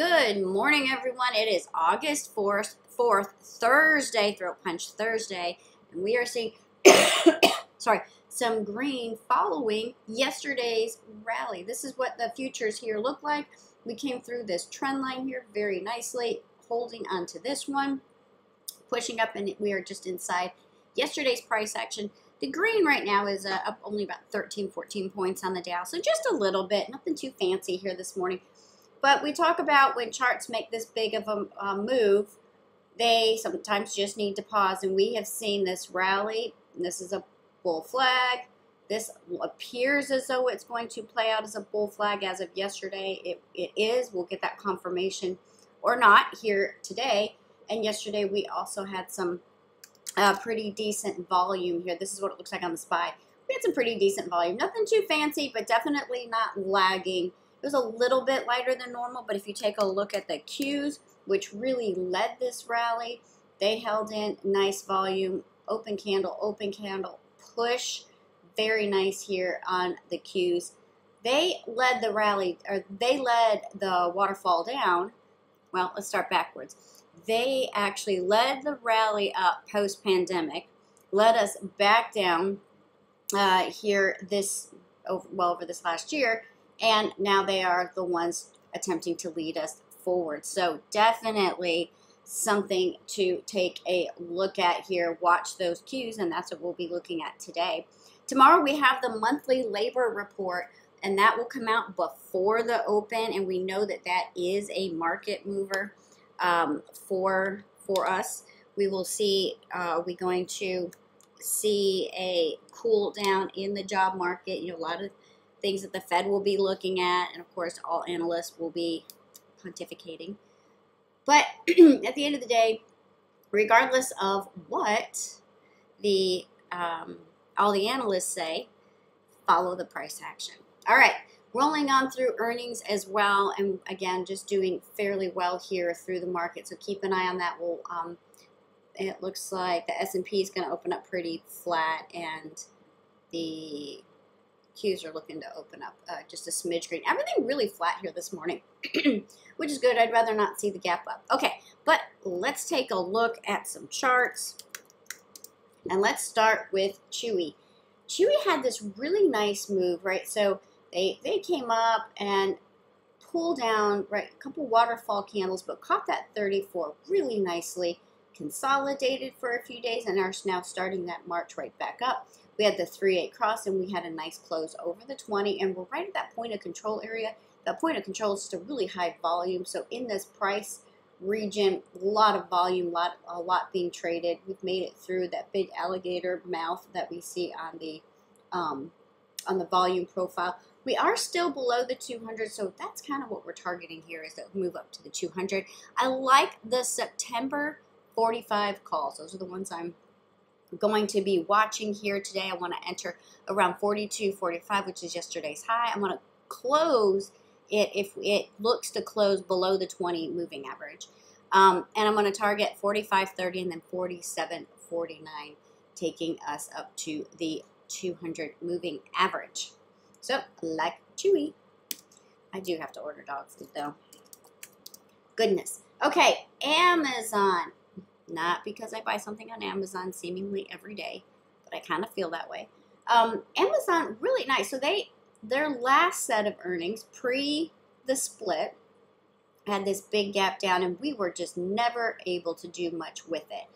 Good morning, everyone. It is August 4th, Thursday, Throat Punch Thursday, and we are seeing, some green following yesterday's rally. This is what the futures here look like. We came through this trend line here very nicely, holding onto this one, pushing up, and we are just inside yesterday's price action. The green right now is up only about 13, 14 points on the Dow, so just a little bit, nothing too fancy here this morning. But we talk about when charts make this big of a move, they sometimes just need to pause. And we have seen this rally. This is a bull flag. This appears as though it's going to play out as a bull flag as of yesterday. It is. We'll get that confirmation or not here today. And yesterday we also had some pretty decent volume here. This is what it looks like on the SPY. We had some pretty decent volume. Nothing too fancy, but definitely not lagging. It was a little bit lighter than normal, but if you take a look at the Qs, which really led this rally, they held in nice volume, open candle, push, very nice here on the Qs. They led the rally, or they led the waterfall down. Well, let's start backwards. They actually led the rally up post-pandemic, led us back down here over this last year, and now they are the ones attempting to lead us forward. So definitely something to take a look at here. Watch those cues, and that's what we'll be looking at today. Tomorrow we have the monthly labor report, and that will come out before the open, and we know that that is a market mover for us. We will see, are we going to see a cool down in the job market? You know, a lot of things that the Fed will be looking at, and of course all analysts will be pontificating. But at the end of the day, regardless of what the all the analysts say, follow the price action. All right, rolling on through earnings as well, and again, just doing fairly well here through the market, so keep an eye on that. We'll it looks like the S&P is going to open up pretty flat, and the Qs are looking to open up just a smidge green. Everything really flat here this morning, which is good. I'd rather not see the gap up. Okay, but let's take a look at some charts. And let's start with CHWY. CHWY had this really nice move, right? So they came up and pulled down, right, a couple waterfall candles, but caught that 34 really nicely, consolidated for a few days, and are now starting that march right back up. We had the 3-8 cross, and we had a nice close over the 20, and we're right at that point of control area. That point of control is just a really high volume. So in this price region, a lot of volume, a lot being traded. We've made it through that big alligator mouth that we see on the volume profile. We are still below the 200, so that's kind of what we're targeting here, is that move up to the 200. I like the September 45 calls. Those are the ones I'm going to be watching here today. I want to enter around 42.45, which is yesterday's high. I want to close it if it looks to close below the 20 moving average. And I'm going to target 45.30 and then 47.49, taking us up to the 200 moving average. So, like CHWY. I do have to order dog food though. Goodness. Okay, Amazon. Not because I buy something on Amazon seemingly every day, but I kind of feel that way. Amazon, really nice. So their last set of earnings pre the split had this big gap down, and we were just never able to do much with it.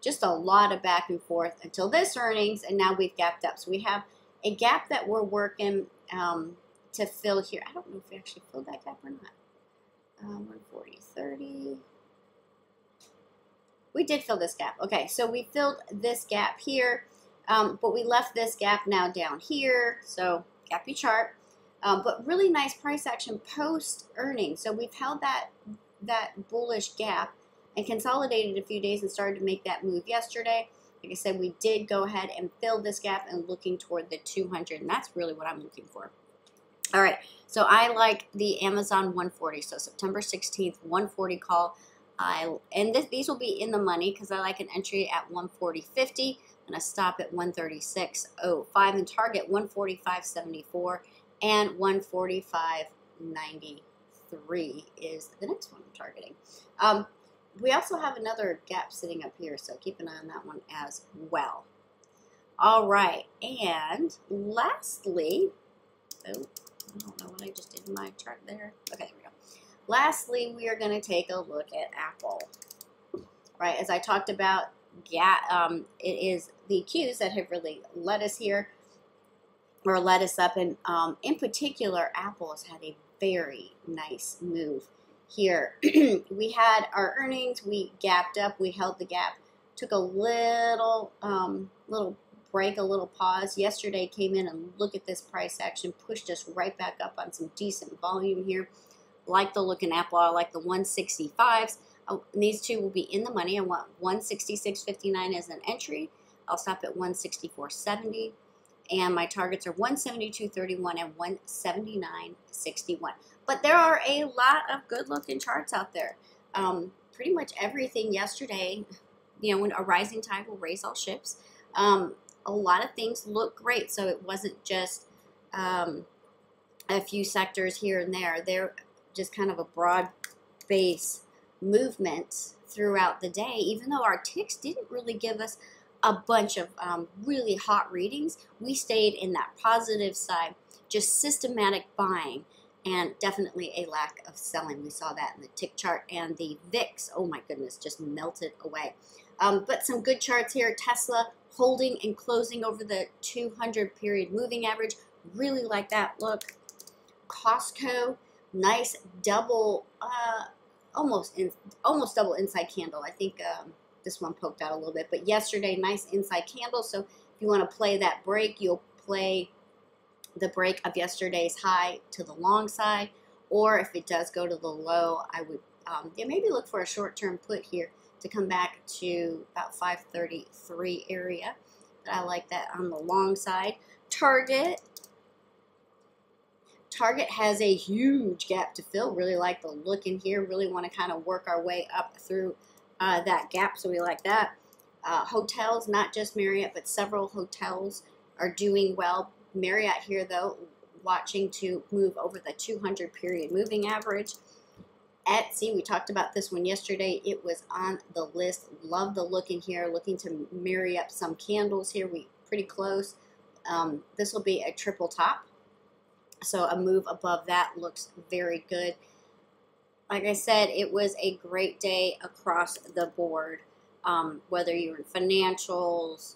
Just a lot of back and forth until this earnings, and now we've gapped up. So we have a gap that we're working to fill here. I don't know if we actually filled that gap or not. 140.30. We did fill this gap. Okay, so we filled this gap here, but we left this gap now down here. So gappy chart, but really nice price action post earnings. So we've held that bullish gap and consolidated a few days and started to make that move yesterday. Like I said, we did go ahead and fill this gap and looking toward the 200, and that's really what I'm looking for. All right, so I like the Amazon 140. So September 16th, 140 call. These will be in the money because I like an entry at 140.50 and a stop at 136.05 and target 145.74 and 145.93. 3 is the next one I'm targeting. We also have another gap sitting up here, so keep an eye on that one as well. All right, and lastly, oh, I don't know what I just did in my chart there. Okay, there we go. Lastly, we are going to take a look at Apple. Right, as I talked about, it is the Qs that have really led us here, or led us up, and in particular, Apple has had a very nice move here. We had our earnings, we gapped up, we held the gap, took a little break, a little pause. Yesterday came in and look at this price action, pushed us right back up on some decent volume here. Like the look in Apple, I like the 165s. These two will be in the money. I want 166.59 as an entry. I'll stop at 164.70. And my targets are 172.31 and 179.61. But there are a lot of good looking charts out there. Pretty much everything yesterday, when a rising tide will raise all ships. A lot of things look great. So it wasn't just a few sectors here and there. They're just kind of a broad base movement throughout the day, even though our ticks didn't really give us a bunch of really hot readings. We stayed in that positive side, just systematic buying, and definitely a lack of selling. We saw that in the tick chart, and the VIX, oh my goodness, just melted away. But some good charts here. Tesla holding and closing over the 200 period moving average. Really like that look. Costco, nice double, almost double inside candle. I think this one poked out a little bit, but yesterday, nice inside candle. So if you want to play that break, you'll play the break of yesterday's high to the long side, or if it does go to the low, I would maybe look for a short-term put here to come back to about 533 area. But I like that on the long side. Target has a huge gap to fill. Really like the look in here. Really want to kind of work our way up through that gap, so we like that. Hotels, not just Marriott, but several hotels are doing well. Marriott here, though, watching to move over the 200 period moving average. Etsy, we talked about this one yesterday. It was on the list. Love the look in here. Looking to marry up some candles here. We pretty close. This will be a triple top. So a move above that looks very good. Like I said, it was a great day across the board. Whether you're in financials,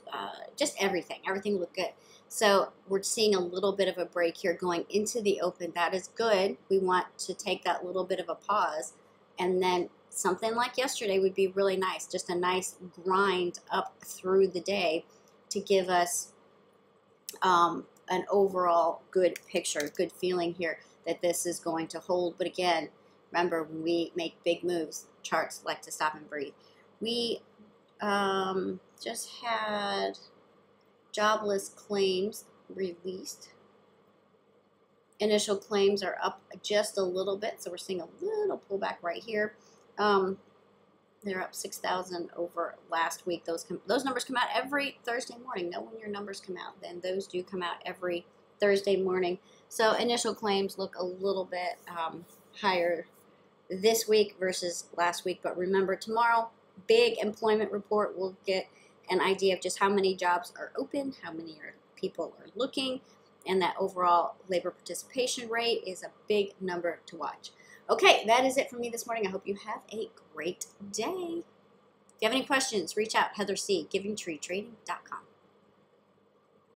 just everything. Everything looked good. So we're seeing a little bit of a break here going into the open. That is good. We want to take that little bit of a pause. And then something like yesterday would be really nice. Just a nice grind up through the day to give us an overall good picture, good feeling here that this is going to hold. But again, remember, when we make big moves, charts like to stop and breathe. We just had jobless claims released. Initial claims are up just a little bit, so we're seeing a little pullback right here. They're up 6,000 over last week. Those numbers come out every Thursday morning. Know when your numbers come out, then those do come out every Thursday morning. So initial claims look a little bit higher this week versus last week. But remember, tomorrow, big employment report. We'll get an idea of just how many jobs are open, how many people are looking, and that overall labor participation rate is a big number to watch. Okay, that is it for me this morning. I hope you have a great day. If you have any questions, reach out. Heather C, GivingTreeTrading.com.